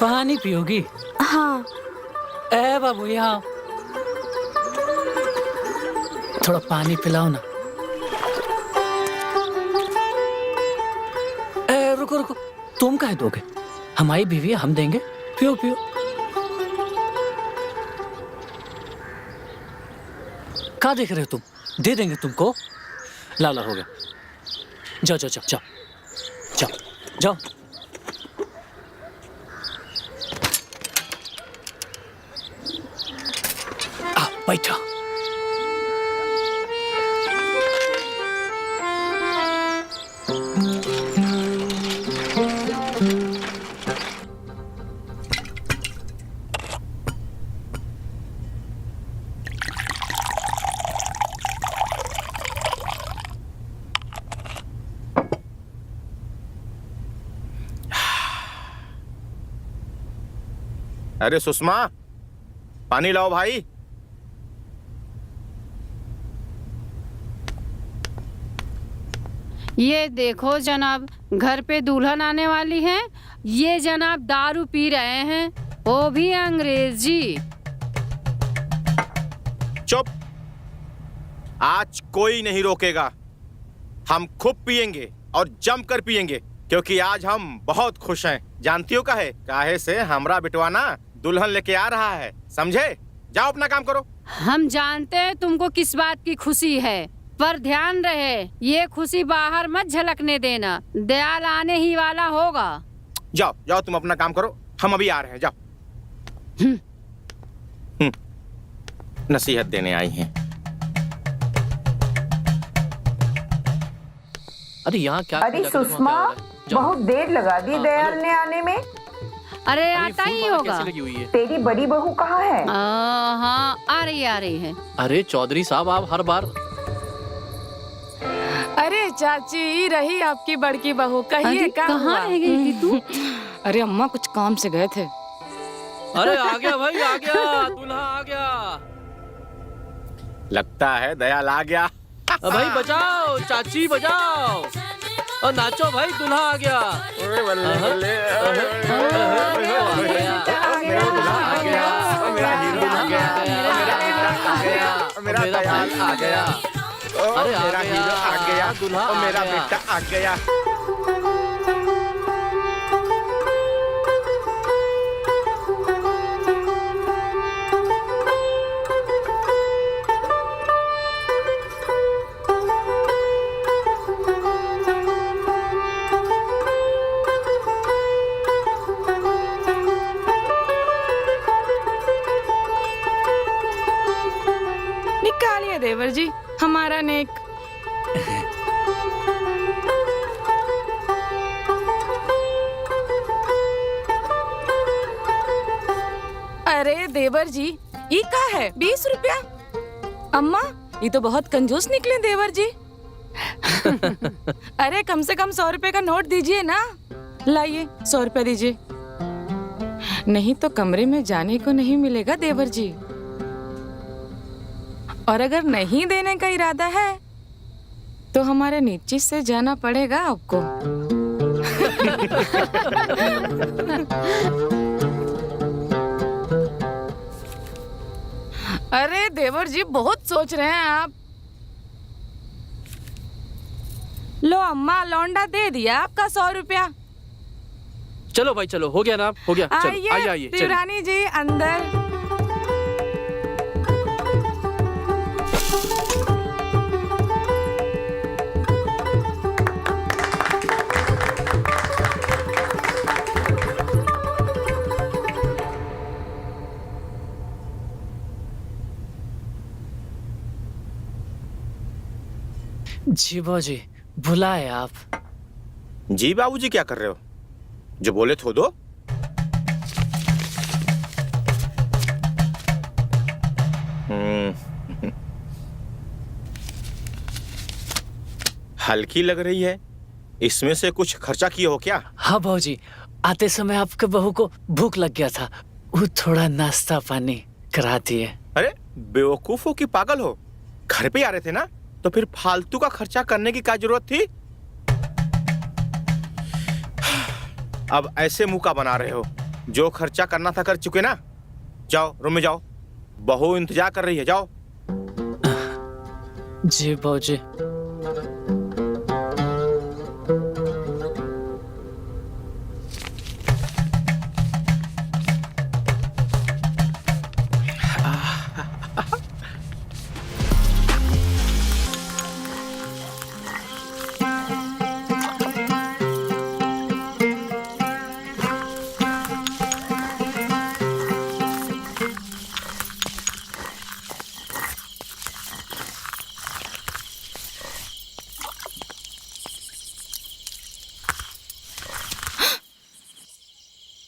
पानी पियोगी? हाँ। ए बाबू यहाँ थोड़ा पानी पिलाओ ना। ए रुको रुको, तुम काहे दोगे? हमारी बीवी है, हम देंगे। पियो पियो। क्या देख रहे हो तुम? दे देंगे तुमको। लाला हो गया। जाओ जाओ जाओ जाओ जाओ जाओ। बैठो। अरे सुषमा, पानी लाओ भाई। ये देखो जनाब, घर पे दुल्हन आने वाली है। ये जनाब दारू पी रहे हैं, वो भी अंग्रेजी। चुप। आज कोई नहीं रोकेगा। हम खूब पिएंगे और जमकर पिएंगे, क्योंकि आज हम बहुत खुश हैं। जानती हो काहे से? हमरा बिटवाना दुल्हन लेके आ रहा है, समझे? जाओ अपना काम करो। हम जानते हैं तुमको किस बात की खुशी है, पर ध्यान रहे ये खुशी बाहर मत झलकने देना। दयाल आने ही वाला होगा। जाओ जाओ, तुम अपना काम करो, हम अभी आ रहे हैं। जाओ। नसीहत देने आई हैं। अरे यहाँ क्या? अरे सुषमा, बहुत देर लगा दी दयाल ने आने में। अरे आता ही होगा। तेरी बड़ी बहू कहाँ है? हाँ, आ रही है। अरे चौधरी साहब, आप हर बार। अरे चाची, रही आपकी बड़की बहू। कहिए कहाँ रह गई थी तू? अरे अम्मा कुछ काम से गए थे। अरे आ गया भाई, आ गया, दूल्हा आ गया। लगता है दयाल आ गया। भाई बजाओ, चाची बजाओ और नाचो भाई, दूल्हा आ गया। मेरा दयाल आ गया। अरे मेरा हीरो आ गया, दूल्हा और मेरा बेटा आ गया। निकालिए देवर जी हमारा नेक। अरे देवर जी, ये का है? 20 रुपया? अम्मा, ये तो बहुत कंजूस निकले देवर जी। अरे कम से कम 100 रुपए का नोट दीजिए ना। लाइए 100 रुपया दीजिए, नहीं तो कमरे में जाने को नहीं मिलेगा देवर जी। और अगर नहीं देने का इरादा है तो हमारे नीचे से जाना पड़ेगा आपको। अरे देवर जी, बहुत सोच रहे हैं आप। लो अम्मा, लौंडा दे दिया आपका 100 रुपया। चलो भाई चलो, हो गया ना? हो गया। चलो आइए आइए। शिवरानी जी अंदर। जी बाबूजी, बुलाए आप? जी बाबूजी, क्या कर रहे हो? जो बोले तो दो। हल्की लग रही है, इसमें से कुछ खर्चा किए हो क्या? हाँ बाबूजी, आते समय आपके बहू को भूख लग गया था, वो थोड़ा नाश्ता पानी करा दिए। अरे बेवकूफ हो कि पागल हो? घर पे आ रहे थे ना, तो फिर फालतू का खर्चा करने की क्या जरूरत थी? अब ऐसे मुंह का बना रहे हो? जो खर्चा करना था कर चुके ना। जाओ रूम में जाओ, बहू इंतजार कर रही है, जाओ। जी बाबूजी।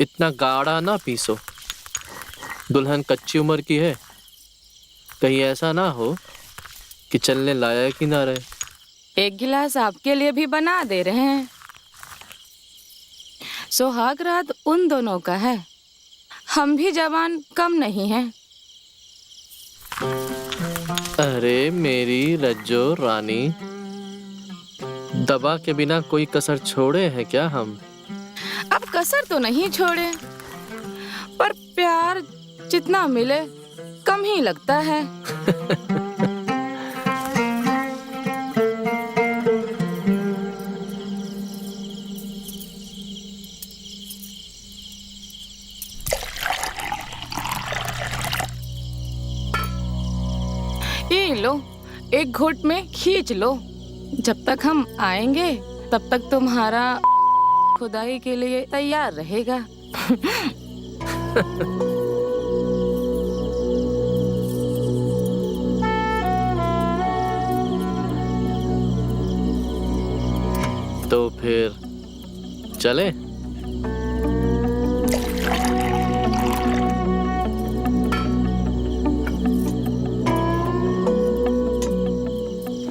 इतना गाढ़ा ना पीसो, दुल्हन कच्ची उम्र की है, कहीं ऐसा ना हो कि चलने लायक ही ना रहे। एक गिलास आपके लिए भी बना दे रहे हैं। सुहाग रात उन दोनों का है, हम भी जवान कम नहीं हैं। अरे मेरी रज्जो रानी, दबा के बिना कोई कसर छोड़े हैं क्या हम? अब कसर तो नहीं छोड़े, पर प्यार जितना मिले कम ही लगता है। ये लो, एक घूंट में खींच लो। जब तक हम आएंगे तब तक तुम्हारा खुदाई के लिए तैयार रहेगा। तो फिर चले?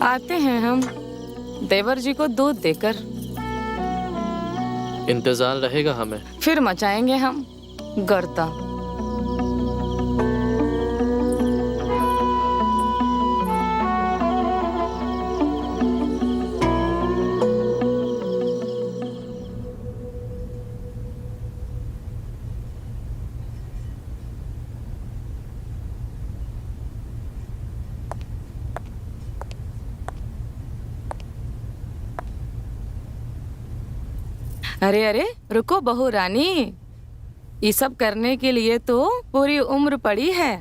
आते हैं हम देवर जी को दूध देकर। इंतजार रहेगा हमें। फिर मचाएंगे हम गर्दा। अरे अरे रुको बहू रानी, ये सब करने के लिए तो पूरी उम्र पड़ी है।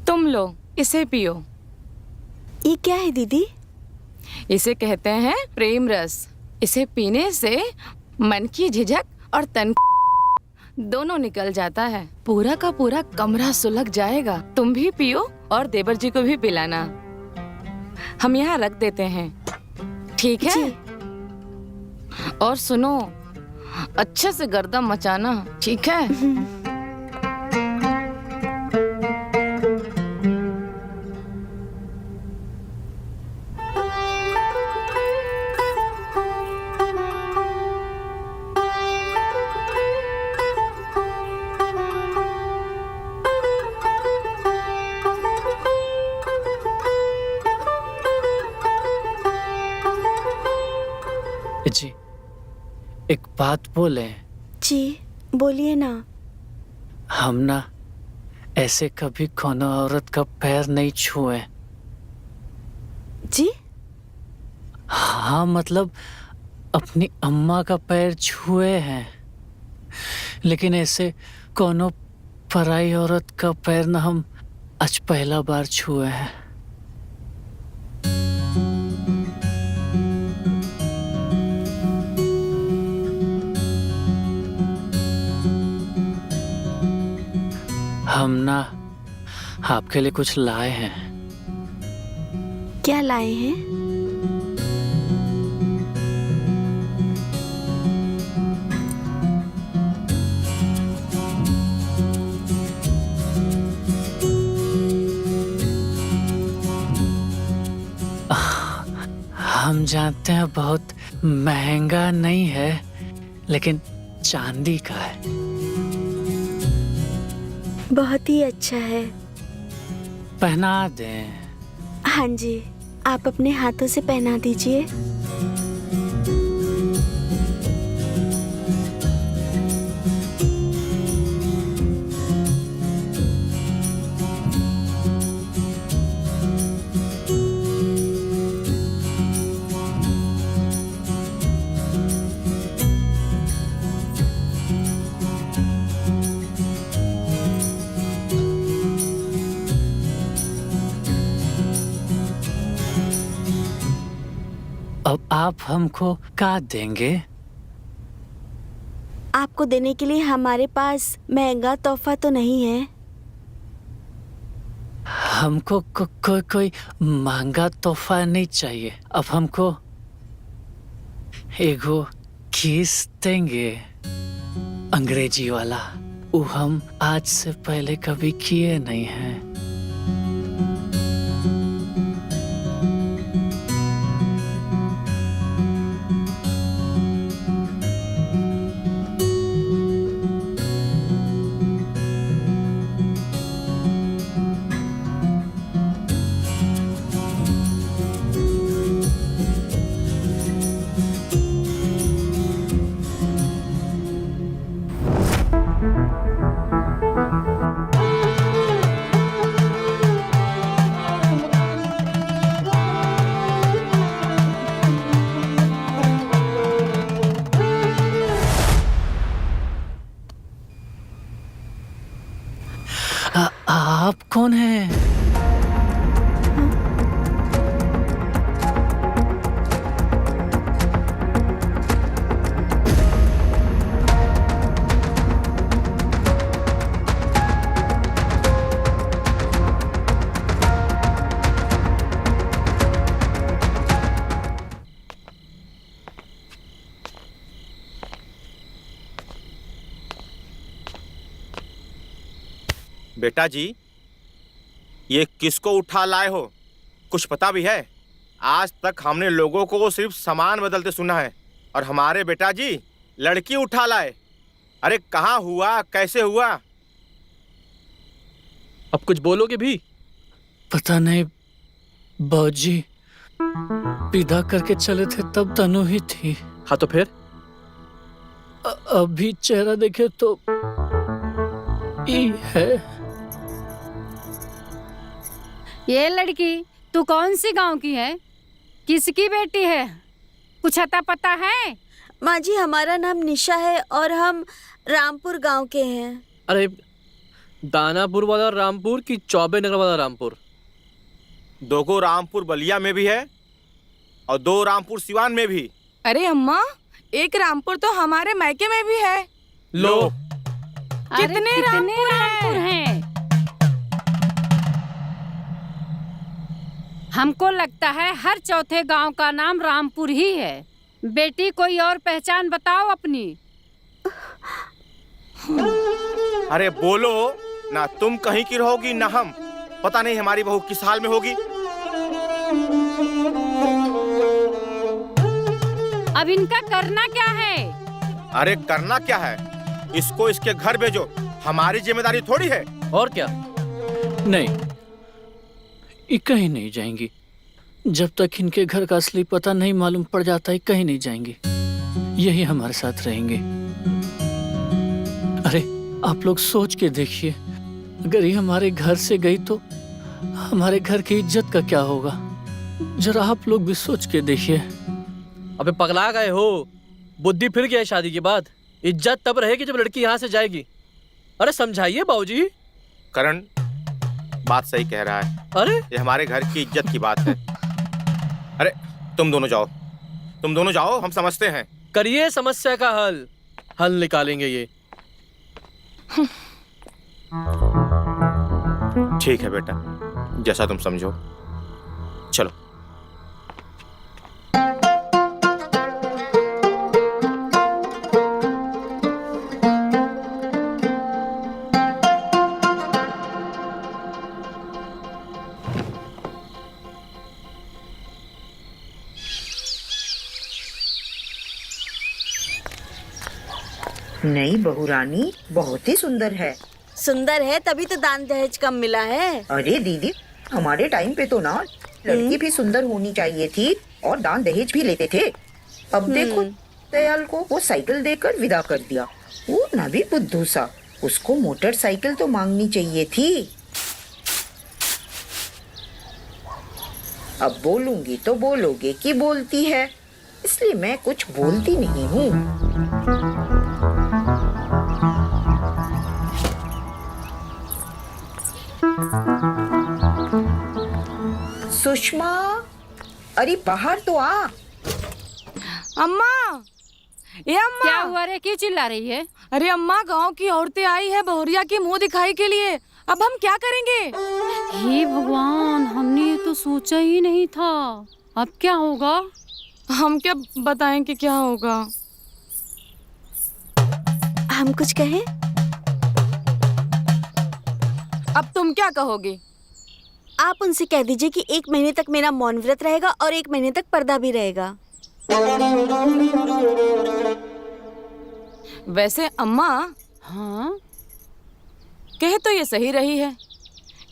तुम लो, इसे पियो। ये क्या है दीदी? इसे कहते हैं प्रेम रस। इसे पीने से मन की झिझक और तन दोनों निकल जाता है। पूरा का पूरा कमरा सुलग जाएगा। तुम भी पियो और देवर जी को भी पिलाना। हम यहाँ रख देते हैं, ठीक है? और सुनो, अच्छे से गर्दा मचाना, ठीक है? जी, एक बात बोले? जी बोलिए ना। हम ना ऐसे कभी कोनो औरत का पैर नहीं छुए। जी? हाँ, मतलब अपनी अम्मा का पैर छुए हैं, लेकिन ऐसे कोनो पराई औरत का पैर ना हम आज पहला बार छुए हैं। हम ना आपके लिए कुछ लाए हैं। क्या लाए हैं? हम जानते हैं बहुत महंगा नहीं है, लेकिन चांदी का है। बहुत ही अच्छा है। पहना दें? हाँ जी, आप अपने हाथों से पहना दीजिए। अब आप हमको क्या देंगे? आपको देने के लिए हमारे पास महंगा तोहफा तो नहीं है। हमको कोई महंगा तोहफा नहीं चाहिए। अब हमको एगो किस देंगे, अंग्रेजी वाला। वो हम आज से पहले कभी किए नहीं हैं। आप कौन हैं? बेटा जी, ये किसको उठा लाए हो? कुछ पता भी है? आज तक हमने लोगों को सिर्फ सामान बदलते सुना है, और हमारे बेटा जी लड़की उठा लाए। अरे कहाँ हुआ, कैसे हुआ? अब कुछ बोलोगे भी? पता नहीं बाबूजी, विदा करके चले थे तब तनु ही थी। हाँ तो फिर? अभी चेहरा देखे तो ये है। ये लड़की तू कौन सी गांव की है? किसकी बेटी है? कुछ अता पता है? माँ जी, हमारा नाम निशा है और हम रामपुर गांव के हैं। अरे दानापुर वाला रामपुर कि चौबे नगर वाला रामपुर? दो गो रामपुर बलिया में भी है और दो रामपुर सिवान में भी। अरे अम्मा, एक रामपुर तो हमारे मायके में भी है। लो, अरे कितने रामपुर हैं? हमको लगता है हर चौथे गांव का नाम रामपुर ही है। बेटी कोई और पहचान बताओ अपनी। अरे बोलो ना, तुम कहीं की रहोगी ना हम। पता नहीं हमारी बहू किस हाल में होगी। अब इनका करना क्या है? अरे करना क्या है, इसको इसके घर भेजो, हमारी जिम्मेदारी थोड़ी है। और क्या? नहीं, ये कहीं नहीं जाएंगी। जब तक इनके घर का असली पता नहीं मालूम पड़ जाता है, कहीं नहीं जाएंगी। यही हमारे साथ रहेंगे। अरे आप लोग सोच के देखिए, अगर ये हमारे घर से गई तो हमारे घर की इज्जत का क्या होगा? जरा आप लोग भी सोच के देखिए। अबे पगला गए हो? बुद्धि फिर गया है शादी के बाद? इज्जत तब रहेगी जब लड़की यहाँ से जाएगी। अरे समझाइए बाबूजी। करण बात सही कह रहा है। अरे ये हमारे घर की इज्जत की बात है। अरे तुम दोनों जाओ, हम समझते हैं। करिए समस्या का हल निकालेंगे ये। ठीक है बेटा, जैसा तुम समझो। चलो। नई बहू रानी बहुत ही सुंदर है। सुंदर है तभी तो दान दहेज कम मिला है। अरे दीदी, हमारे टाइम पे तो ना लड़की भी सुंदर होनी चाहिए थी और दान दहेज भी लेते थे। अब देखो दयाल को वो साइकिल देकर विदा कर दिया। वो ना भी बुद्धू सा, उसको मोटरसाइकिल तो मांगनी चाहिए थी। अब बोलूंगी तो बोलोगे कि बोलती है, इसलिए मैं कुछ बोलती नहीं हूँ। सुषमा, अरे बाहर तो आ। अम्मा, ये अम्मा। क्या हुआ रे, क्यों चिल्ला रही है? अरे अम्मा, गांव की औरतें आई है बहुरिया की मुंह दिखाई के लिए। अब हम क्या करेंगे? हे भगवान, हमने ये तो सोचा ही नहीं था। अब क्या होगा? हम क्या बताएं कि क्या होगा? हम कुछ कहें? अब तुम क्या कहोगी? आप उनसे कह दीजिए कि 1 महीने तक मेरा मौन व्रत रहेगा और 1 महीने तक पर्दा भी रहेगा। वैसे अम्मा, हाँ, कहे तो ये सही रही है।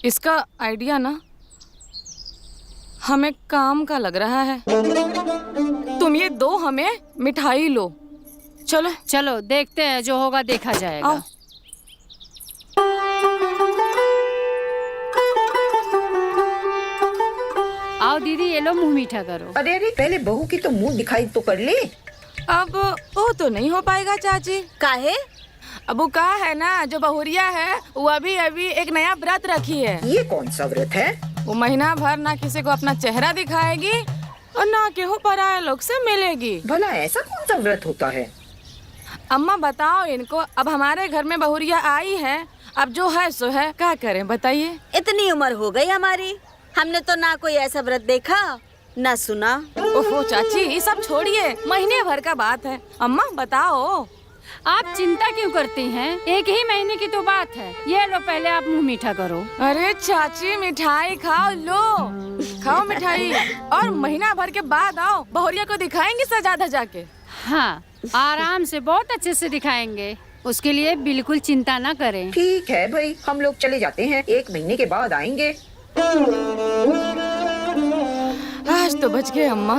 इसका आइडिया ना हमें काम का लग रहा है। तुम ये दो हमें मिठाई लो। चलो चलो देखते हैं, जो होगा देखा जाएगा। आओ। आओ दीदी, ये लो, मुंह मीठा करो। अरे अरे, पहले बहू की तो मुंह दिखाई तो कर ले। अब वो तो नहीं हो पाएगा चाची। काहे? अब वो कहा है ना, जो बहुरिया है वो अभी अभी एक नया व्रत रखी है। ये कौन सा व्रत है? वो महीना भर ना किसी को अपना चेहरा दिखाएगी और ना केहू पराये लोग से मिलेगी। भला ऐसा कौन सा व्रत होता है? अम्मा बताओ इनको, अब हमारे घर में बहुरिया आई है, अब जो है सो है, क्या करें बताइए? इतनी उम्र हो गई हमारी, हमने तो ना कोई ऐसा व्रत देखा ना सुना। ओहो चाची, ये सब छोड़िए, महीने भर का बात है। अम्मा बताओ। आप चिंता क्यों करती हैं? 1 ही महीने की तो बात है। ये लो, पहले आप मुंह मीठा करो। अरे चाची, मिठाई खाओ, लो खाओ मिठाई, और महीना भर के बाद आओ, बहुरिया को दिखाएंगे सजा धजा के। हाँ, आराम से, बहुत अच्छे से दिखाएंगे। उसके लिए बिल्कुल चिंता ना करें। ठीक है भाई, हम लोग चले जाते हैं, 1 महीने के बाद आएंगे। आज तो बच गए अम्मा।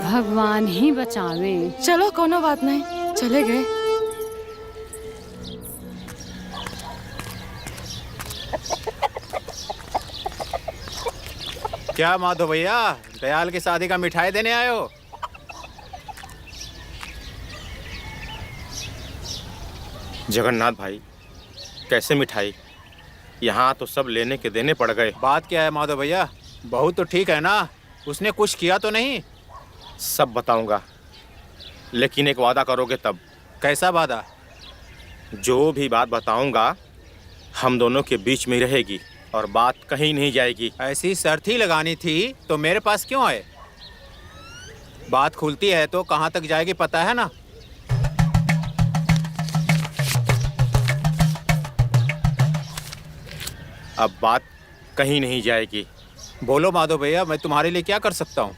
भगवान ही बचावे। चलो कोनो बात नहीं, चले गए। क्या माधव भैया, दयाल की शादी का मिठाई देने आए हो? जगन्नाथ भाई, कैसे मिठाई? यहाँ तो सब लेने के देने पड़ गए। बात क्या है माधव भैया? बहू तो ठीक है ना? उसने कुछ किया तो नहीं? सब बताऊंगा, लेकिन एक वादा करोगे तब। कैसा वादा? जो भी बात बताऊंगा हम दोनों के बीच में रहेगी और बात कहीं नहीं जाएगी। ऐसी शर्त ही लगानी थी तो मेरे पास क्यों आए? बात खुलती है तो कहाँ तक जाएगी पता है ना? अब बात कहीं नहीं जाएगी। बोलो माधव भैया, मैं तुम्हारे लिए क्या कर सकता हूँ?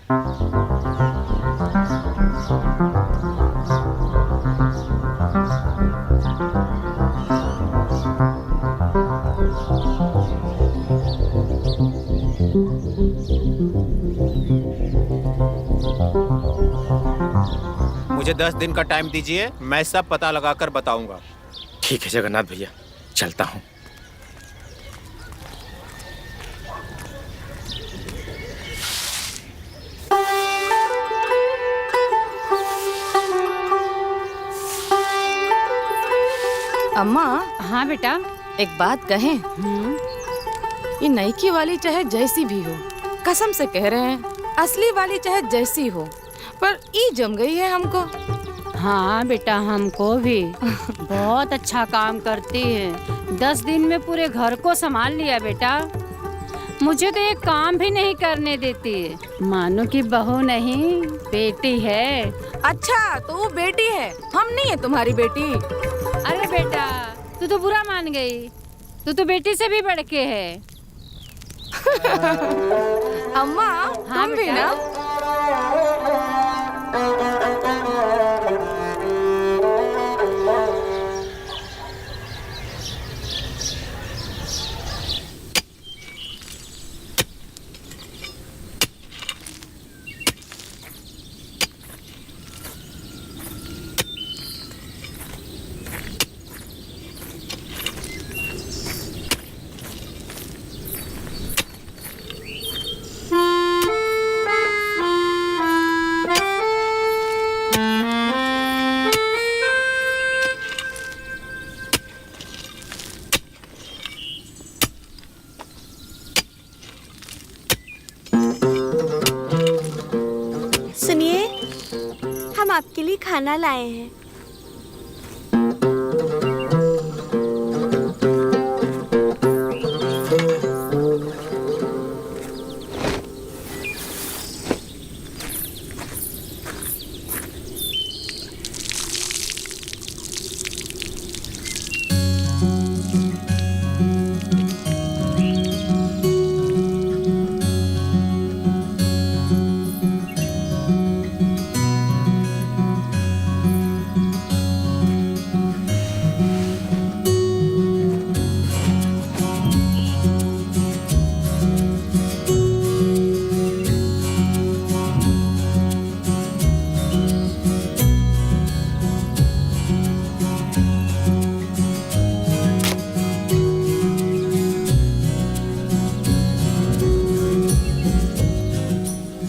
मुझे 10 दिन का टाइम दीजिए, मैं सब पता लगाकर बताऊंगा। ठीक है जगन्नाथ भैया, चलता हूँ। अम्मा, हाँ बेटा। एक बात कहें, ये नईकी वाली चाहे जैसी भी हो, कसम से कह रहे हैं, असली वाली चाहे जैसी हो, पर ई जम गई है हमको। हाँ बेटा, हमको भी। बहुत अच्छा काम करती है। 10 दिन में पूरे घर को संभाल लिया बेटा। मुझे तो एक काम भी नहीं करने देती है। मानो कि बहू नहीं, बेटी है। अच्छा, तो वो बेटी है, हम नहीं है तुम्हारी बेटी। अरे बेटा, तू तो बुरा मान गई। तू तो बेटी से भी बढ़ के है। अम्मा, हाँ तुम भी बेटा। ना। हम आपके लिए खाना लाए हैं।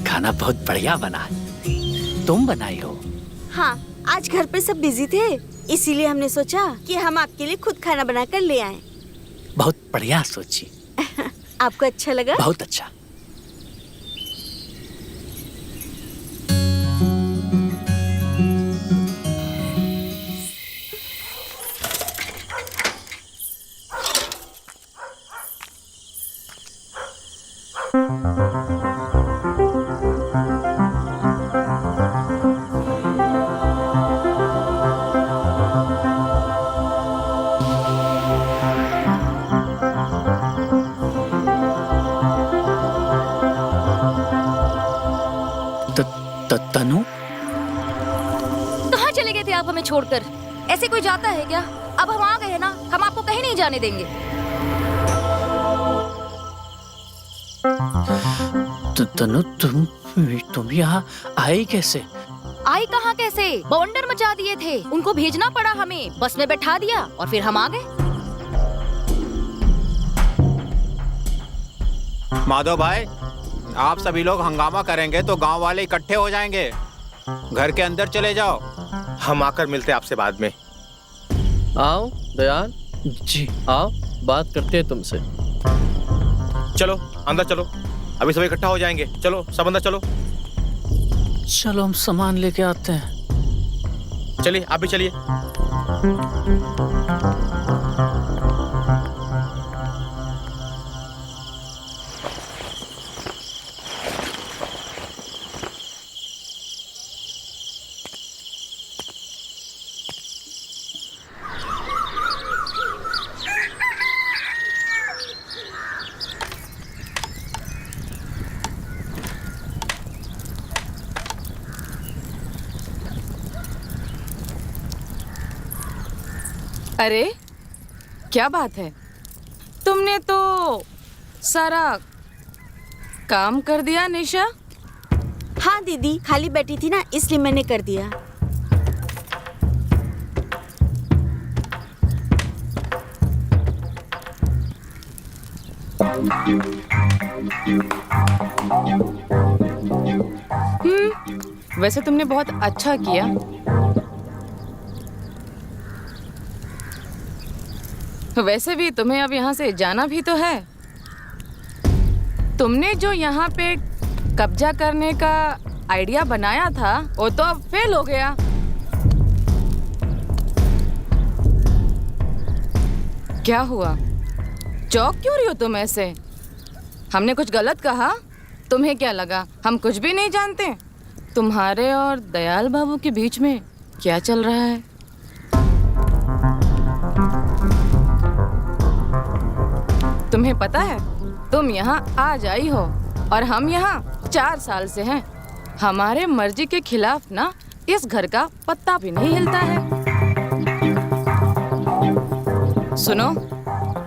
खाना बहुत बढ़िया बना है। तुम बनाई हो? हाँ, आज घर पे सब बिजी थे, इसीलिए हमने सोचा कि हम आपके लिए खुद खाना बनाकर ले आएं। बहुत बढ़िया सोची। आपको अच्छा लगा? बहुत अच्छा। तनु, कहाँ चले गए थे आप हमें छोड़कर? ऐसे कोई जाता है क्या? अब हम आ गए हैं ना, हम आपको कहीं नहीं जाने देंगे। तनु, तुम यहाँ आई कैसे? आई कहाँ कैसे? बवंडर मचा दिए थे, उनको भेजना पड़ा हमें, बस में बैठा दिया और फिर हम आ गए। माधव भाई, आप सभी लोग हंगामा करेंगे तो गांव वाले इकट्ठे हो जाएंगे। घर के अंदर चले जाओ। हम आकर मिलते हैं आपसे बाद में। आओ दयाल जी। आओ, बात करते हैं तुमसे। चलो अंदर चलो, अभी सब इकट्ठा हो जाएंगे। चलो सब अंदर चलो। चलो हम सामान लेके आते हैं। चलिए आप भी चलिए। अरे क्या बात है, तुमने तो सारा काम कर दिया निशा। हाँ दीदी, खाली बैठी थी ना, इसलिए मैंने कर दिया। वैसे तुमने बहुत अच्छा किया। वैसे भी तुम्हें अब यहाँ से जाना भी तो है। तुमने जो यहाँ पे कब्जा करने का आइडिया बनाया था वो तो अब फेल हो गया। क्या हुआ, चौंक क्यों रही हो तुम ऐसे? हमने कुछ गलत कहा? तुम्हें क्या लगा हम कुछ भी नहीं जानते? तुम्हारे और दयाल बाबू के बीच में क्या चल रहा है? तुम्हें पता है, तुम यहाँ आज आई हो और हम यहाँ 4 साल से हैं। हमारे मर्जी के खिलाफ ना इस घर का पत्ता भी नहीं हिलता है। सुनो,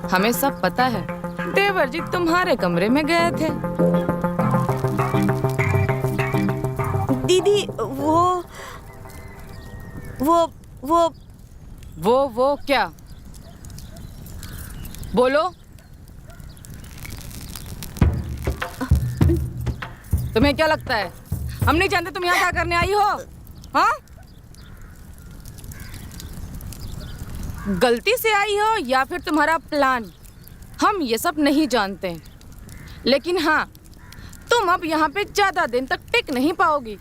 हमें सब पता है, देवर जी तुम्हारे कमरे में गए थे। दीदी वो क्या? बोलो। तुम्हें क्या लगता है हम नहीं जानते तुम यहाँ क्या करने आई हो? हाँ, गलती से आई हो या फिर तुम्हारा प्लान, हम ये सब नहीं जानते। लेकिन हाँ, तुम अब यहाँ पे ज्यादा दिन तक टिक नहीं पाओगी।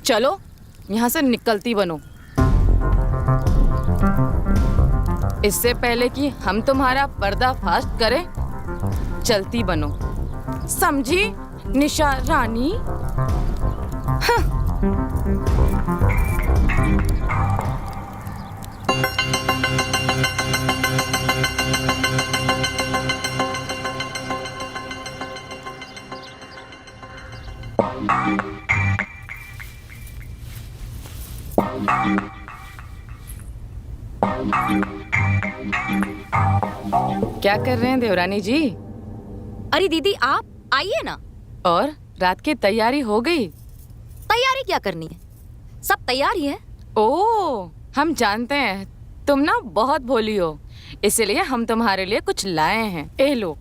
चलो यहाँ से निकलती बनो। इससे पहले कि हम तुम्हारा पर्दाफाश करें, चलती बनो, समझी निशा रानी? क्या कर रहे हैं देवरानी जी? अरे दीदी आप आइए ना। और रात की तैयारी हो गई? तैयारी क्या करनी है, सब तैयार ही है। ओह, हम जानते हैं तुम ना बहुत भोली हो, इसलिए हम तुम्हारे लिए कुछ लाए हैं। ए लो।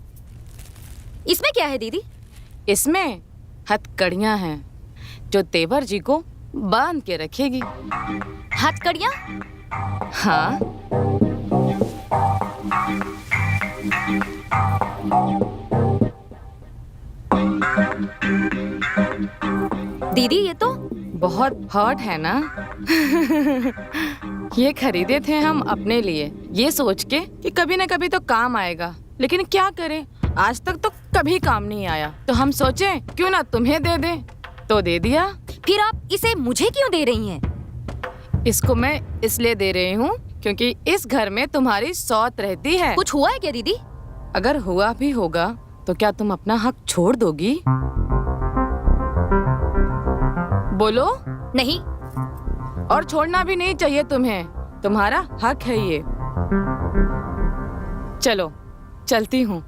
इसमें क्या है दीदी? इसमें हथकड़ियां हैं जो तेवर जी को बांध के रखेगी। हथकड़ियाँ? हाँ। दीदी ये तो बहुत हॉट है ना? ये खरीदे थे हम अपने लिए, ये सोच के कि कभी न कभी तो काम आएगा, लेकिन क्या करें, आज तक तो कभी काम नहीं आया। तो हम सोचे क्यों ना तुम्हें दे दे, तो दे दिया। फिर आप इसे मुझे क्यों दे रही हैं? इसको मैं इसलिए दे रही हूँ क्योंकि इस घर में तुम्हारी सौत रहती है। कुछ हुआ है क्या दीदी? अगर हुआ भी होगा तो क्या तुम अपना हक छोड़ दोगी? बोलो। नहीं। और छोड़ना भी नहीं चाहिए तुम्हें, तुम्हारा हक है ये। चलो चलती हूँ।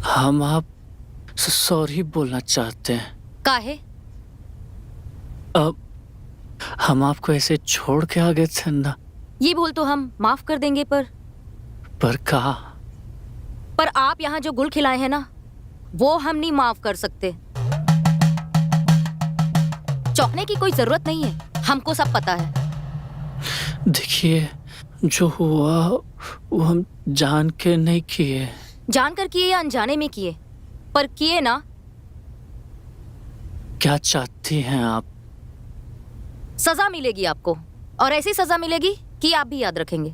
हम आप सॉरी बोलना चाहते हैं। काहे? अब हम आपको ऐसे छोड़ के आ गए थे ना। ये भूल तो हम माफ कर देंगे, पर कहा? पर आप यहाँ जो गुल खिलाए हैं ना, वो हम नहीं माफ कर सकते। चौंकने की कोई जरूरत नहीं है, हमको सब पता है। देखिए, जो हुआ वो हम जान के नहीं किए। जानकर किए या अनजाने में किए, पर किए ना। क्या चाहती हैं आप? सजा मिलेगी आपको, और ऐसी सजा मिलेगी कि आप भी याद रखेंगे।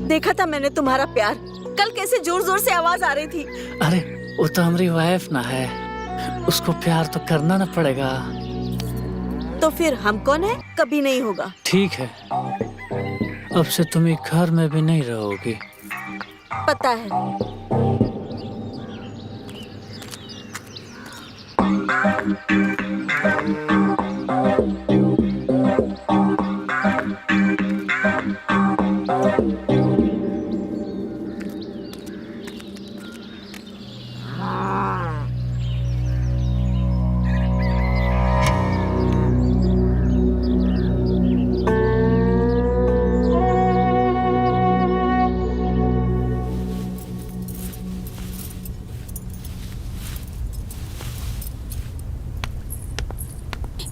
देखा था मैंने तुम्हारा प्यार, कल कैसे जोर जोर से आवाज आ रही थी। अरे वो तो हमारी वाइफ ना है, उसको प्यार तो करना ना पड़ेगा। तो फिर हम कौन है? कभी नहीं होगा। ठीक है, अब से तुम एक घर में भी नहीं रहोगी। पता है।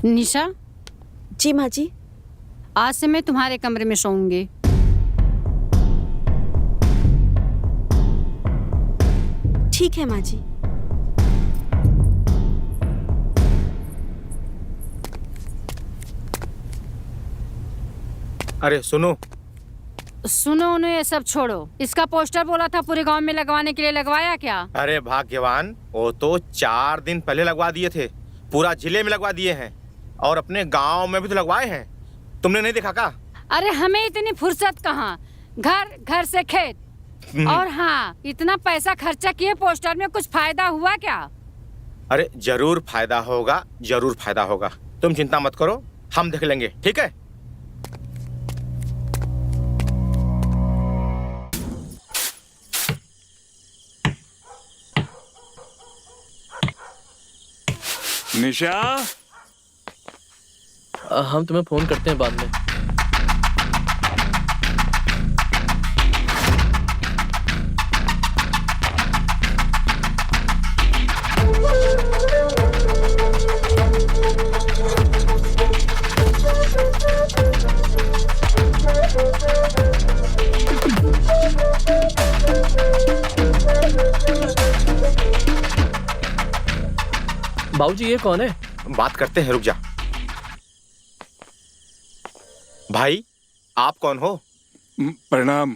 निशा, जी माँ जी। आज से मैं तुम्हारे कमरे में सोऊंगी। ठीक है माँ जी। अरे सुनो। सुनो, उन्हें ये सब छोड़ो। इसका पोस्टर बोला था पूरे गांव में लगवाने के लिए, लगवाया क्या? अरे भाग्यवान, वो तो 4 दिन पहले लगवा दिए थे, पूरा जिले में लगवा दिए हैं। और अपने गांव में भी तो लगवाए हैं, तुमने नहीं देखा का? अरे हमें इतनी फुर्सत कहाँ, घर घर से खेत। और हाँ, इतना पैसा खर्चा किए पोस्टर में कुछ फायदा हुआ क्या? अरे जरूर फायदा होगा, जरूर फायदा होगा, तुम चिंता मत करो, हम देख लेंगे, ठीक है? निशा, हम तुम्हें फोन करते हैं बाद में। बाबूजी ये कौन है? बात करते हैं, रुक जा। भाई आप कौन हो? प्रणाम,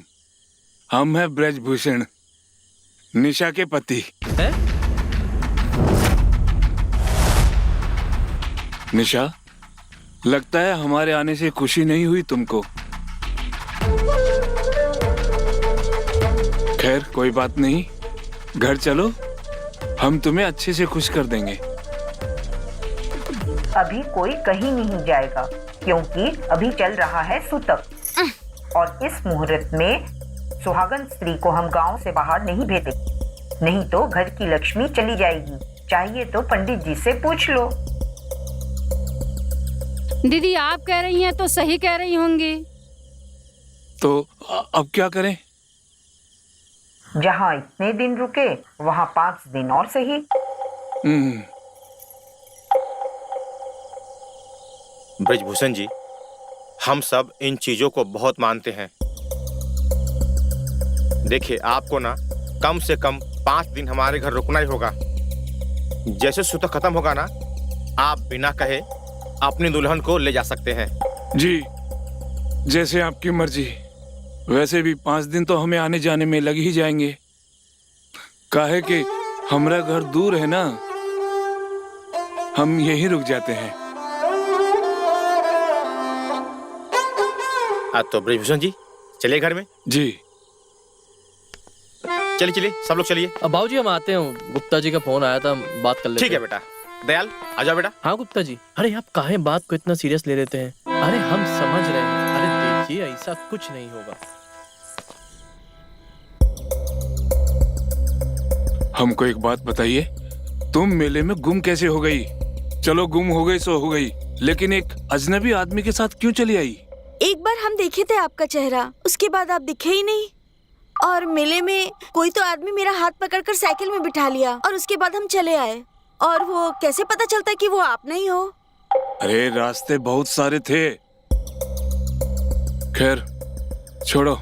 हम हैं ब्रजभूषण, निशा के पति। है? निशा, लगता है हमारे आने से खुशी नहीं हुई तुमको। खैर कोई बात नहीं, घर चलो, हम तुम्हें अच्छे से खुश कर देंगे। अभी कोई कहीं नहीं जाएगा क्योंकि अभी चल रहा है सूतक और इस मुहूर्त में सुहागन स्त्री को हम गांव से बाहर नहीं भेजेंगे, नहीं तो घर की लक्ष्मी चली जाएगी। चाहिए तो पंडित जी से पूछ लो। दीदी आप कह रही हैं तो सही कह रही होंगी। तो अब क्या करें? जहाँ इतने दिन रुके वहाँ 5 दिन और सही। ब्रजभूषण जी, हम सब इन चीजों को बहुत मानते हैं। देखिए आपको ना कम से कम 5 दिन हमारे घर रुकना ही होगा। जैसे सूतक खत्म होगा ना, आप बिना कहे अपनी दुल्हन को ले जा सकते हैं। जी, जैसे आपकी मर्जी। वैसे भी 5 दिन तो हमें आने जाने में लग ही जाएंगे, काहे कि हमारा घर दूर है ना, हम यहीं रुक जाते हैं। तो ब्रजभूषण जी चलिए घर में। जी चलिए चलिए, सब लोग चलिए। अब बाबूजी हम आते हैं, गुप्ता जी का फोन आया था, बात कर लेते हैं। ठीक है बेटा। दयाल आ जाओ बेटा। हाँ गुप्ता जी। अरे आप काहे बात को इतना सीरियस ले लेते हैं? अरे हम समझ रहे हैं। अरे देखिए ऐसा कुछ नहीं होगा। हमको एक बात बताइए, तुम मेले में गुम कैसे हो गई? चलो गुम हो गई सो हो गई, लेकिन एक अजनबी आदमी के साथ क्यों चली आई? एक बार हम देखे थे आपका चेहरा, उसके बाद आप दिखे ही नहीं। और मेले में कोई तो आदमी मेरा हाथ पकड़कर साइकिल में बिठा लिया और उसके बाद हम चले आए। और वो कैसे पता चलता कि वो आप नहीं हो? अरे रास्ते बहुत सारे थे। खैर छोड़ो,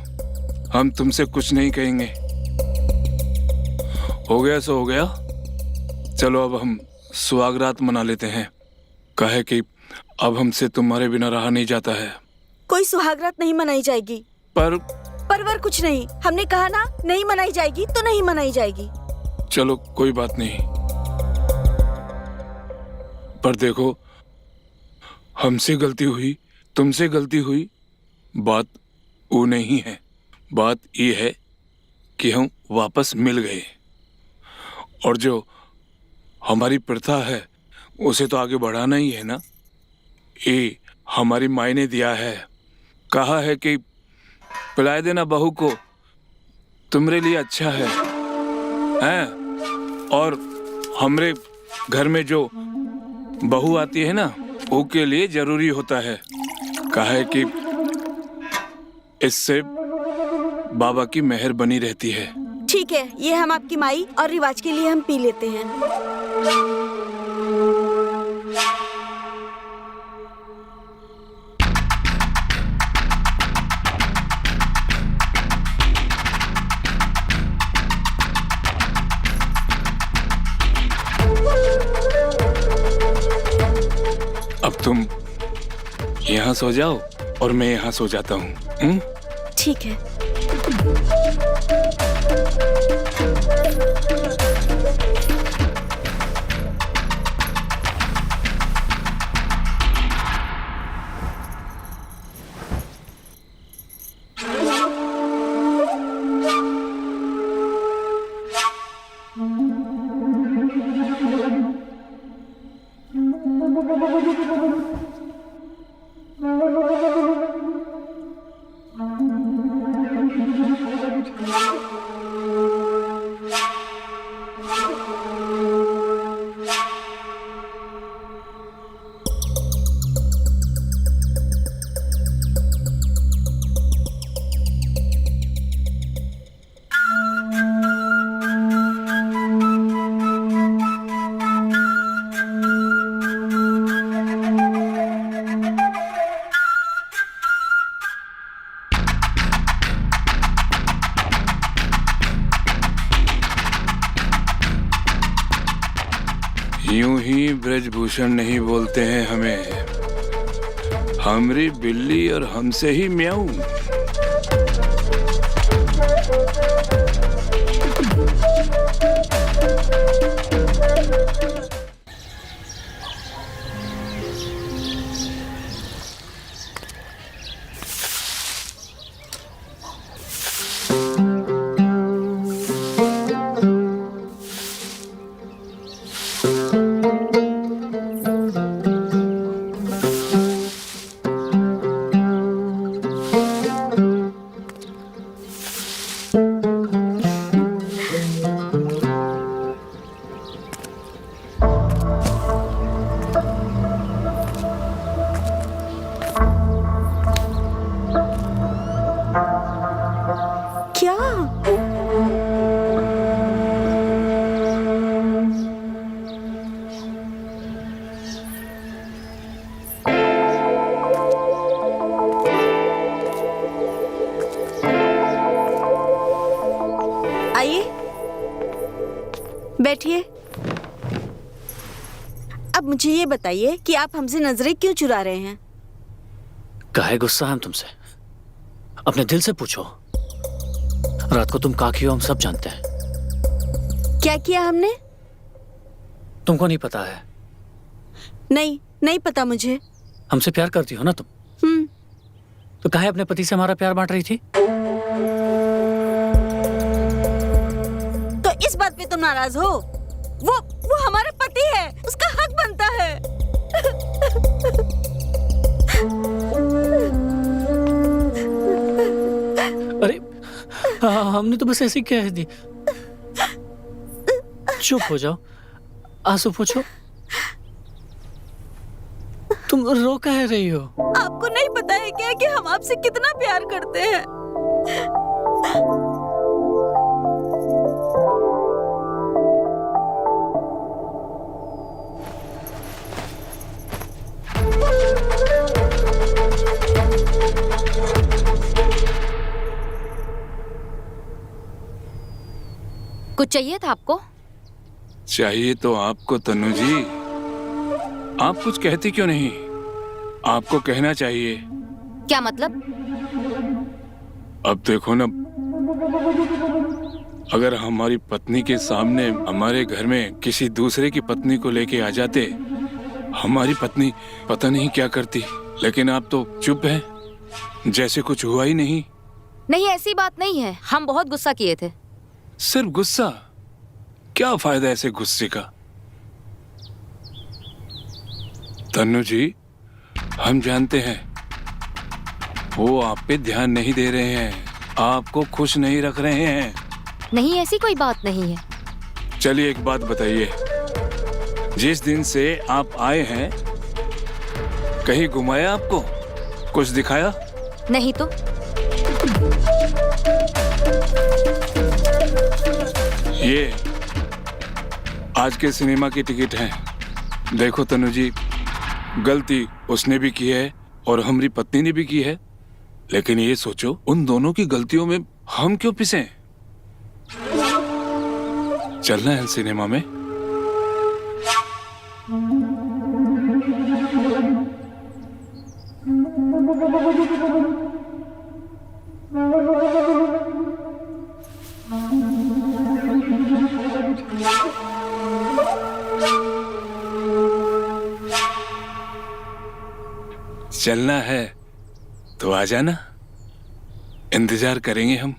हम तुमसे कुछ नहीं कहेंगे। हो गया सो हो गया। चलो अब हम सुहागरात मना लेते हैं, काहे कि अब हमसे तुम्हारे बिना रहा नहीं जाता है। कोई सुहागरात नहीं मनाई जाएगी। पर कुछ नहीं, हमने कहा ना, नहीं मनाई जाएगी तो नहीं मनाई जाएगी। चलो कोई बात नहीं, पर देखो हमसे गलती हुई, तुमसे गलती हुई, बात वो नहीं है। बात ये है कि हम वापस मिल गए, और जो हमारी प्रथा है उसे तो आगे बढ़ाना ही है ना। ये हमारी माई ने दिया है, कहा है कि पिलाए देना बहू को, तुम्हारे लिए अच्छा है, हैं? और हमरे घर में जो बहू आती है ना, वो के लिए जरूरी होता है, कहा है कि इससे बाबा की मेहर बनी रहती है। ठीक है, ये हम आपकी माई और रिवाज के लिए हम पी लेते हैं। अब तुम यहाँ सो जाओ और मैं यहाँ सो जाता हूँ। ठीक है। यूं ही ब्रजभूषण नहीं बोलते हैं हमें, हमरी बिल्ली और हमसे ही म्याऊं। क्या? आइए, बैठिए। अब मुझे ये बताइए कि आप हमसे नजरें क्यों चुरा रहे हैं? काहे गुस्सा है हम तुमसे? अपने दिल से पूछो। रात को तुम का किए हो हम सब जानते हैं। क्या किया हमने? तुमको नहीं पता है? नहीं, नहीं पता मुझे। हमसे प्यार करती हो ना तुम? तो काहे अपने पति से हमारा प्यार बांट रही थी? तो इस बात पे तुम नाराज हो? वो हमारा पति है, उसका हक बनता है। अरे हमने तो बस ऐसे ही कह दी। चुप हो जाओ, आंसू पोंछो। तुम रो कह रही हो? आपको नहीं पता है क्या कि हम आपसे कितना प्यार करते हैं? कुछ चाहिए था आपको? चाहिए तो आपको तनु जी। आप कुछ कहती क्यों नहीं? आपको कहना चाहिए। क्या मतलब? अब देखो ना, अगर हमारी पत्नी के सामने हमारे घर में किसी दूसरे की पत्नी को लेके आ जाते, हमारी पत्नी पता नहीं क्या करती। लेकिन आप तो चुप हैं, जैसे कुछ हुआ ही नहीं। नहीं, ऐसी बात नहीं है। हम बहुत गुस्सा किए थे। सिर्फ गुस्सा? क्या फायदा ऐसे गुस्से का? तन्नू जी, हम जानते हैं वो आप पे ध्यान नहीं दे रहे हैं, आपको खुश नहीं रख रहे हैं। नहीं, ऐसी कोई बात नहीं है। चलिए एक बात बताइए, जिस दिन से आप आए हैं कहीं घुमाया आपको? कुछ दिखाया? नहीं तो। ये आज के सिनेमा की टिकट है। देखो तनु जी, गलती उसने भी की है और हमारी पत्नी ने भी की है, लेकिन ये सोचो उन दोनों की गलतियों में हम क्यों पिसें? चलना है सिनेमा में? चलना है तो आ जाना, इंतजार करेंगे हम।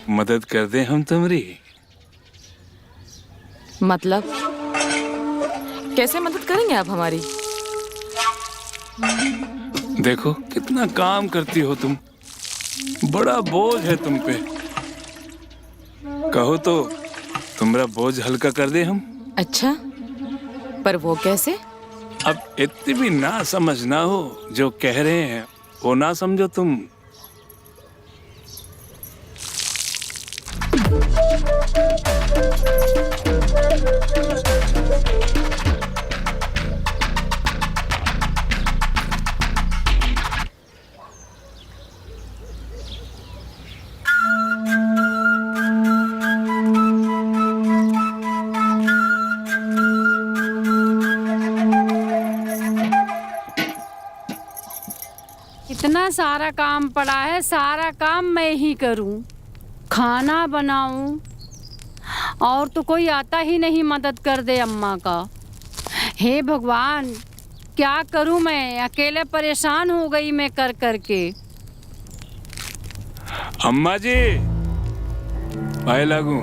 मदद कर दें हम तुम्हारी? मतलब कैसे मदद करेंगे आप हमारी? देखो कितना काम करती हो तुम, बड़ा बोझ है तुम पे। कहो तो तुम्हारा बोझ हल्का कर दे हम। अच्छा, पर वो कैसे? अब इतनी भी ना समझ ना हो, जो कह रहे हैं वो ना समझो तुम। इतना सारा काम पड़ा है, सारा काम मैं ही करूं, खाना बनाऊं, और तो कोई आता ही नहीं मदद कर दे अम्मा का। हे भगवान, क्या करूं मैं? अकेले परेशान हो गई मैं कर कर के। अम्मा जी, पाए लागू।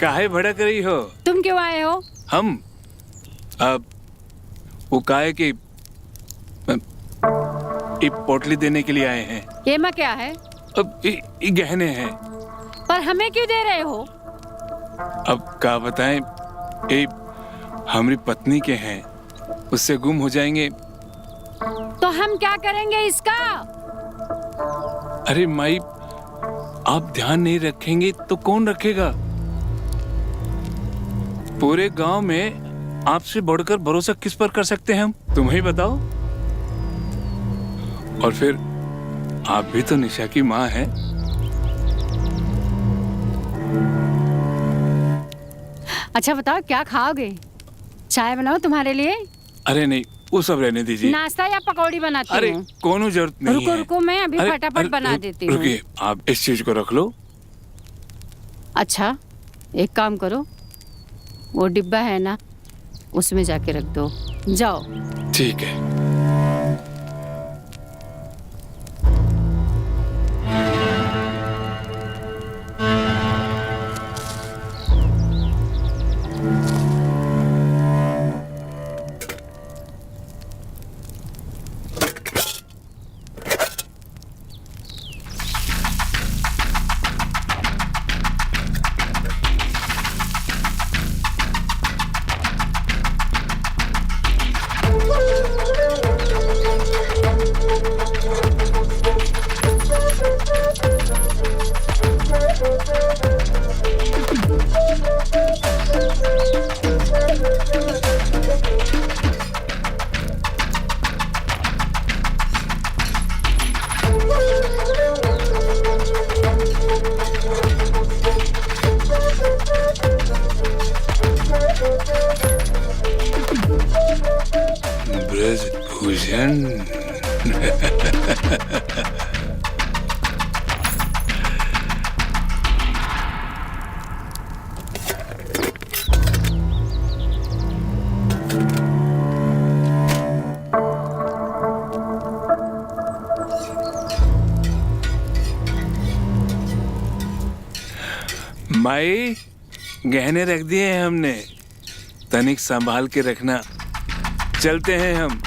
काहे भड़क रही हो? तुम क्यों आए हो? हम अब वो काहे की पोटली देने के लिए आए हैं। ये में क्या है? अब ये गहने हैं। पर हमें क्यों दे रहे हो? अब क्या बताएं, ये हमारी पत्नी के हैं, उससे गुम हो जाएंगे तो हम क्या करेंगे इसका? अरे माई, आप ध्यान नहीं रखेंगे तो कौन रखेगा? पूरे गांव में आपसे बढ़कर भरोसा किस पर कर सकते हैं हम? तुम ही बताओ। और फिर आप भी तो निशा की माँ हैं। अच्छा बताओ, क्या खाओगे? चाय बनाओ तुम्हारे लिए? अरे नहीं, वो सब रहने दीजिए। नाश्ता या पकौड़ी बनाती अरे हूँ? कोनो जरूरत नहीं रुको है। रुको, मैं अभी अरे, फटाफट अरे, बना देती हूँ। रुकिए, आप इस चीज को रख लो। अच्छा, एक काम करो, वो डिब्बा है ना, उसमें जाके रख दो। जाओ। ठीक है। ब्रजभूषण। माई, गहने रख दिए हैं हमने, तनिक संभाल के रखना। चलते हैं हम।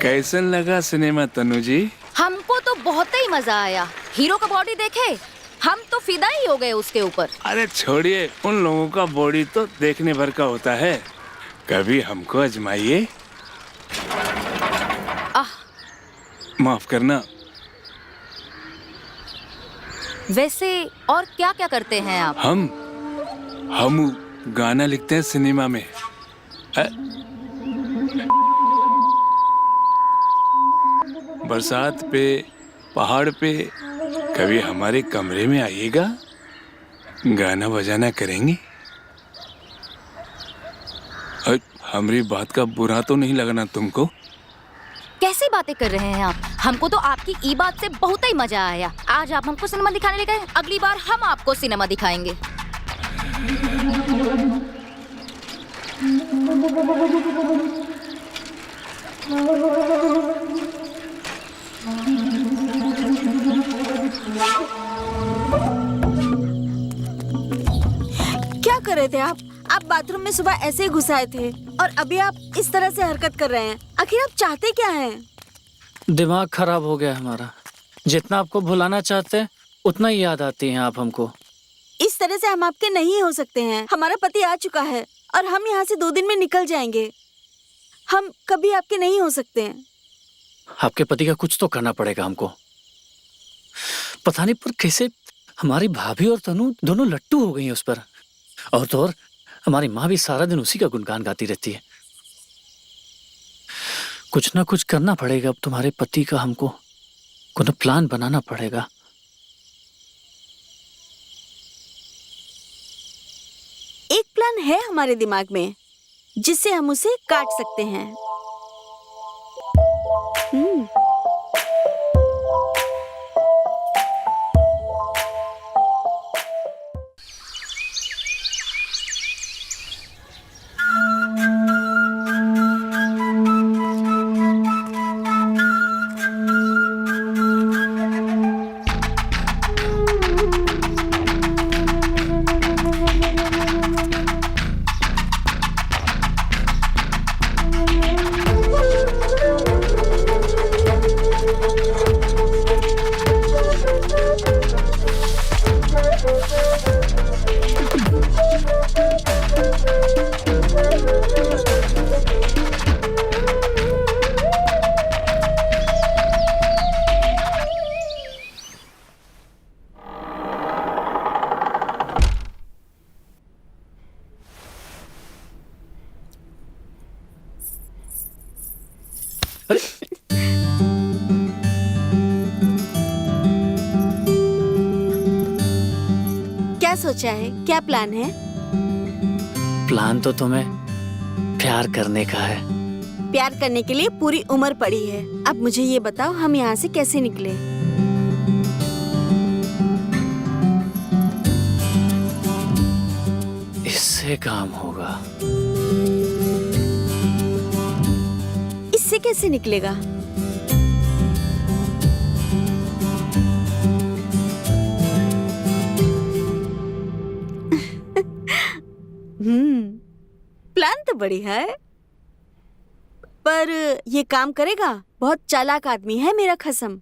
कैसन लगा सिनेमा तनु जी? हमको तो बहुत ही मजा आया। हीरो का बॉडी देखे, हम तो फिदा ही हो गए उसके ऊपर। अरे छोड़िए, उन लोगों का बॉडी तो देखने भर का होता है, कभी हमको आजमाइए। माफ करना। वैसे और क्या क्या करते हैं आप? हम गाना लिखते हैं सिनेमा में। बरसात पे, पहाड़ पे, कभी हमारे कमरे में आइएगा, गाना बजाना करेंगे। हमारी बात का बुरा तो नहीं लगना तुमको? कैसी बातें कर रहे हैं आप? हमको तो आपकी ई बात से बहुत ही मजा आया। आज आप हमको सिनेमा दिखाने ले गए, अगली बार हम आपको सिनेमा दिखाएंगे। क्या कर रहे थे आप? आप बाथरूम में सुबह ऐसे ही घुस आए थे और अभी आप इस तरह से हरकत कर रहे हैं। आखिर आप चाहते क्या हैं? दिमाग खराब हो गया हमारा। जितना आपको भुलाना चाहते हैं उतना ही याद आती हैं आप हमको। इस तरह से हम आपके नहीं हो सकते हैं। हमारा पति आ चुका है और हम यहाँ से 2 दिन में निकल जाएंगे। हम कभी आपके नहीं हो सकते हैं। आपके पति का कुछ तो करना पड़ेगा हमको। पता नहीं पर कैसे हमारी भाभी और तनु दोनों लट्टू हो गई हैं उस पर। और तो और हमारी माँ भी सारा दिन उसी का गुणगान गाती रहती है। कुछ ना कुछ करना पड़ेगा अब तुम्हारे पति का। हमको कोई प्लान बनाना पड़ेगा। एक प्लान है हमारे दिमाग में जिससे हम उसे काट सकते हैं। क्या सोचा है? क्या प्लान है? प्लान तो तुम्हें प्यार करने का है। प्यार करने के लिए पूरी उम्र पड़ी है। अब मुझे ये बताओ हम यहाँ से कैसे निकले? इससे काम होगा। इससे कैसे निकलेगा? प्लान तो बढ़िया है पर ये काम करेगा? बहुत चालाक आदमी है मेरा खसम।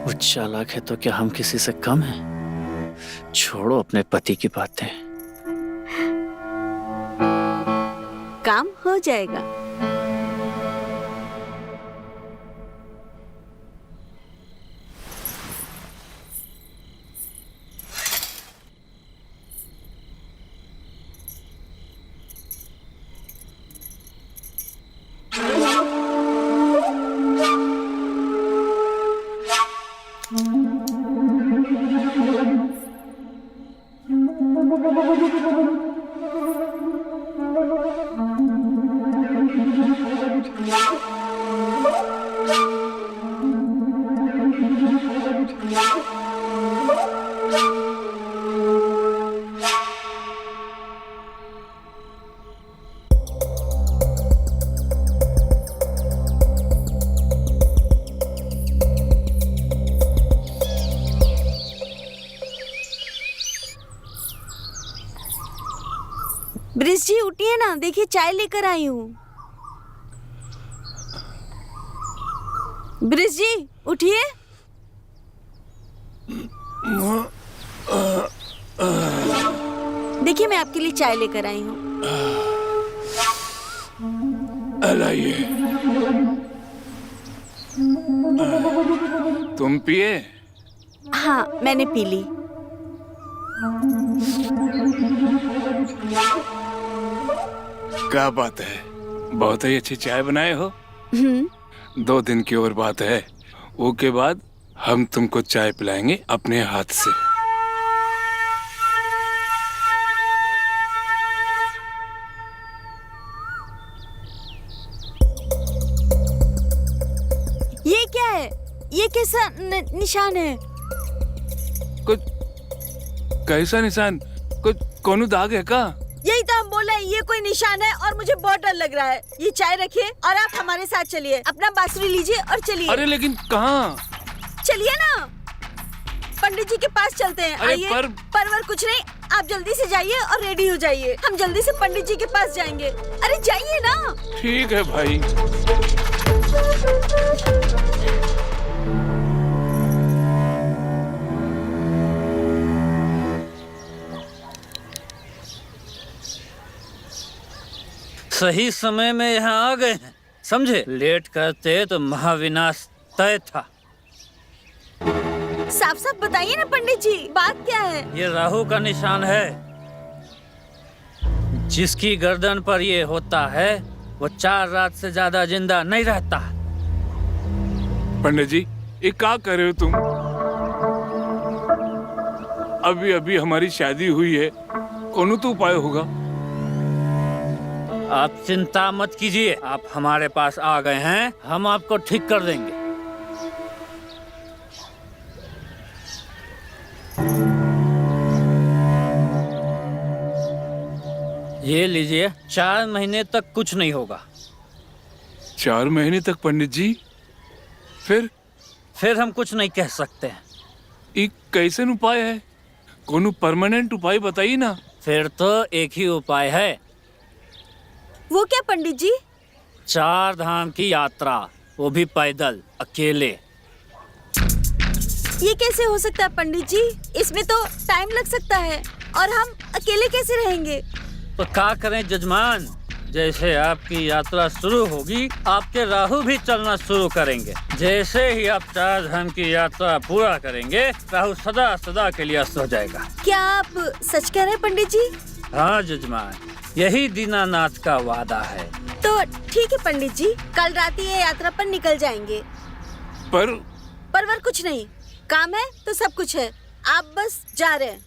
वो चालाक है तो क्या हम किसी से कम हैं? छोड़ो अपने पति की बातें। काम हो जाएगा। ब्रिज जी उठिए ना, देखिए चाय लेकर आई हूँ। ब्रिज जी उठिए। देखिए मैं आपके लिए चाय लेकर आई हूँ। लाइए। तुम पिए? हाँ मैंने पी ली। क्या बात है, बहुत ही अच्छी चाय बनाए हो। 2 दिन की और बात है, वो के बाद हम तुमको चाय पिलाएंगे अपने हाथ से। ये क्या है? ये कैसा निशान है? कुछ कैसा निशान? कुछ कौन दाग है का? यही तो हम बोल रहे हैं, ये कोई निशान है और मुझे बहुत डर लग रहा है। ये चाय रखिए और आप हमारे साथ चलिए। अपना बांसुरी लीजिए और चलिए। अरे लेकिन कहाँ? चलिए ना, पंडित जी के पास चलते हैं। अरे आइए। पर परवर कुछ नहीं, आप जल्दी से जाइए और रेडी हो जाइए। हम जल्दी से पंडित जी के पास जाएंगे। अरे जाइए ना। ठीक है भाई। सही समय में यहाँ आ गए हैं, समझे? लेट करते तो महाविनाश तय था। साफ साफ बताइए ना पंडित जी, बात क्या है? ये राहु का निशान है। जिसकी गर्दन पर ये होता है वो 4 रात से ज्यादा जिंदा नहीं रहता। पंडित जी, ये क्या कर रहे हो तुम? अभी अभी हमारी शादी हुई है, कौन तो उपाय होगा। आप चिंता मत कीजिए, आप हमारे पास आ गए हैं, हम आपको ठीक कर देंगे। ये लीजिए, 4 महीने तक कुछ नहीं होगा। 4 महीने तक पंडित जी? फिर हम कुछ नहीं कह सकते हैं। एक कैसन उपाय है? कोनो परमानेंट उपाय बताइए ना। फिर तो एक ही उपाय है। वो क्या पंडित जी? 4 धाम की यात्रा, वो भी पैदल, अकेले। ये कैसे हो सकता है पंडित जी? इसमें तो टाइम लग सकता है और हम अकेले कैसे रहेंगे? तो क्या करें जजमान, जैसे आपकी यात्रा शुरू होगी आपके राहु भी चलना शुरू करेंगे। जैसे ही आप 4 धाम की यात्रा पूरा करेंगे राहु सदा सदा के लिए अस्त हो जाएगा। क्या आप सच कह रहे हैं पंडित जी? हाँ जजमान, यही दीनानाथ का वादा है। तो ठीक है पंडित जी, कल रात ही ये यात्रा पर निकल जाएंगे। पर कुछ नहीं, काम है तो सब कुछ है, आप बस जा रहे हैं।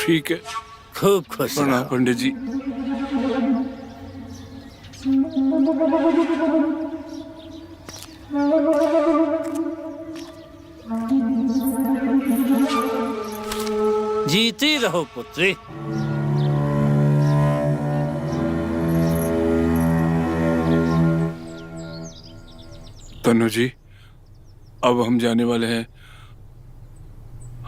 ठीक है। खूब खुश प्रणाम पंडित जी। जीती रहो पुत्री। तनु जी, अब हम जाने वाले हैं।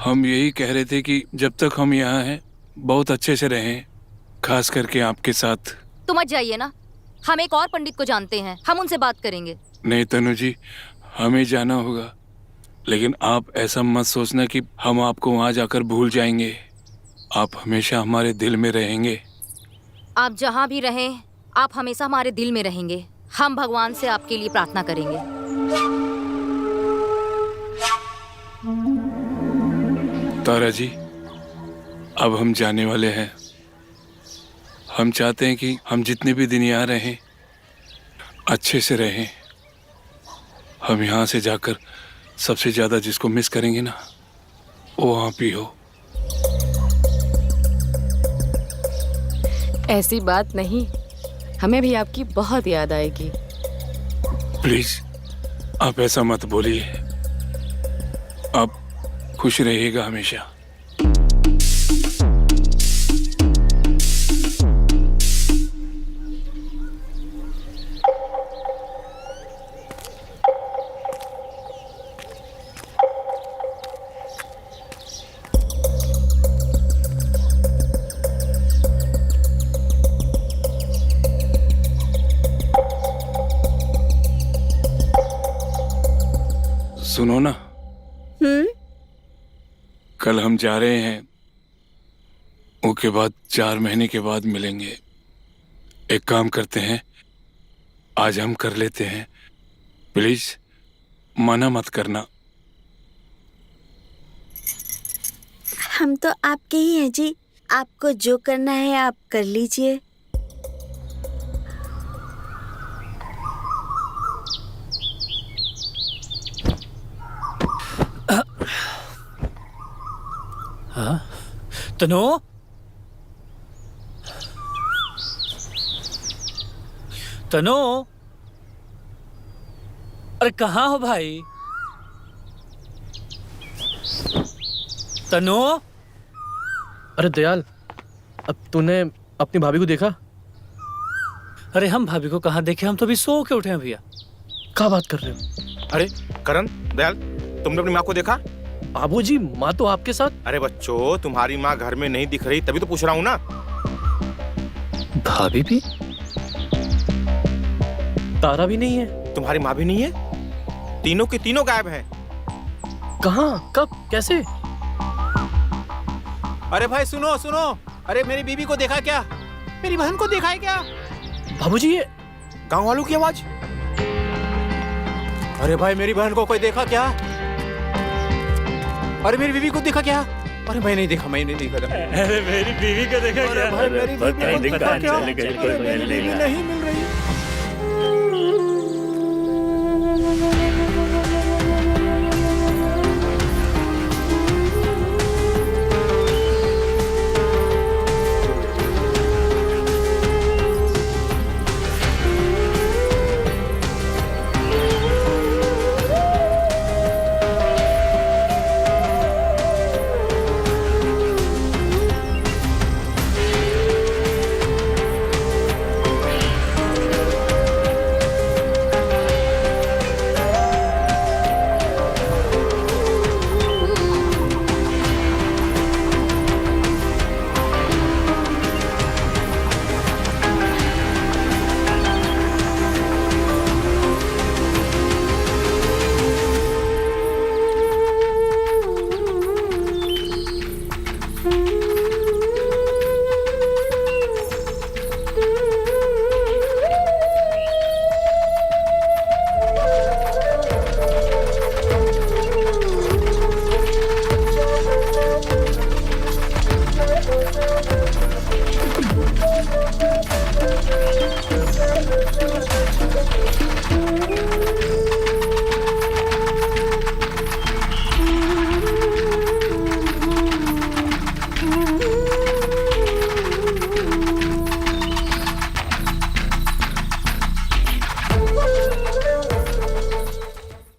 हम यही कह रहे थे कि जब तक हम यहाँ हैं बहुत अच्छे से रहें, खास करके आपके साथ। तुम मत जाइए ना, हम एक और पंडित को जानते हैं, हम उनसे बात करेंगे। नहीं तनु जी, हमें जाना होगा, लेकिन आप ऐसा मत सोचना कि हम आपको वहाँ जाकर भूल जाएंगे। आप हमेशा हमारे दिल में रहेंगे। आप जहाँ भी रहें, आप हमेशा हमारे दिल में रहेंगे। हम भगवान से आपके लिए प्रार्थना करेंगे। तारा जी, अब हम जाने वाले हैं। हम चाहते हैं कि हम जितने भी दिन यहाँ रहें अच्छे से रहें। हम यहाँ से जाकर सबसे ज्यादा जिसको मिस करेंगे ना, वो आप ही हो। ऐसी बात नहीं, हमें भी आपकी बहुत याद आएगी। प्लीज आप ऐसा मत बोलिए। आप खुश रहिएगा हमेशा। सुनो ना, कल हम जा रहे हैं, उसके बाद 4 महीने के बाद मिलेंगे। एक काम करते हैं, आज हम कर लेते हैं। प्लीज मना मत करना। हम तो आपके ही हैं जी, आपको जो करना है आप कर लीजिए। हाँ? तनु? तनु? अरे कहाँ हो भाई? तनु? अरे दयाल, अब तूने अपनी भाभी को देखा? अरे हम भाभी को कहाँ देखे, हम तो अभी सो के उठे हैं भैया। क्या बात कर रहे हो? अरे करण, दयाल, तुमने अपनी माँ को देखा? बाबूजी, माँ तो आपके साथ। अरे बच्चों, तुम्हारी माँ घर में नहीं दिख रही, तभी तो पूछ रहा हूँ ना। भाभी भी? तारा भी नहीं है? तुम्हारी माँ भी नहीं है? तीनों के तीनों गायब हैं। कहाँ, कब, कैसे? अरे भाई सुनो सुनो, अरे मेरी बीवी को देखा क्या? मेरी बहन को देखा है क्या? बाबूजी, ये गांव वालों की आवाज। अरे भाई मेरी बहन को कोई देखा क्या? अरे मेरी बीवी को देखा क्या? अरे मैं नहीं देखा, मैं नहीं देखा। अरे मेरी बीवी को देखा अरे भाई मेरी बीवी को देखा क्या? अरे मेरी बीवी नहीं मिल रही।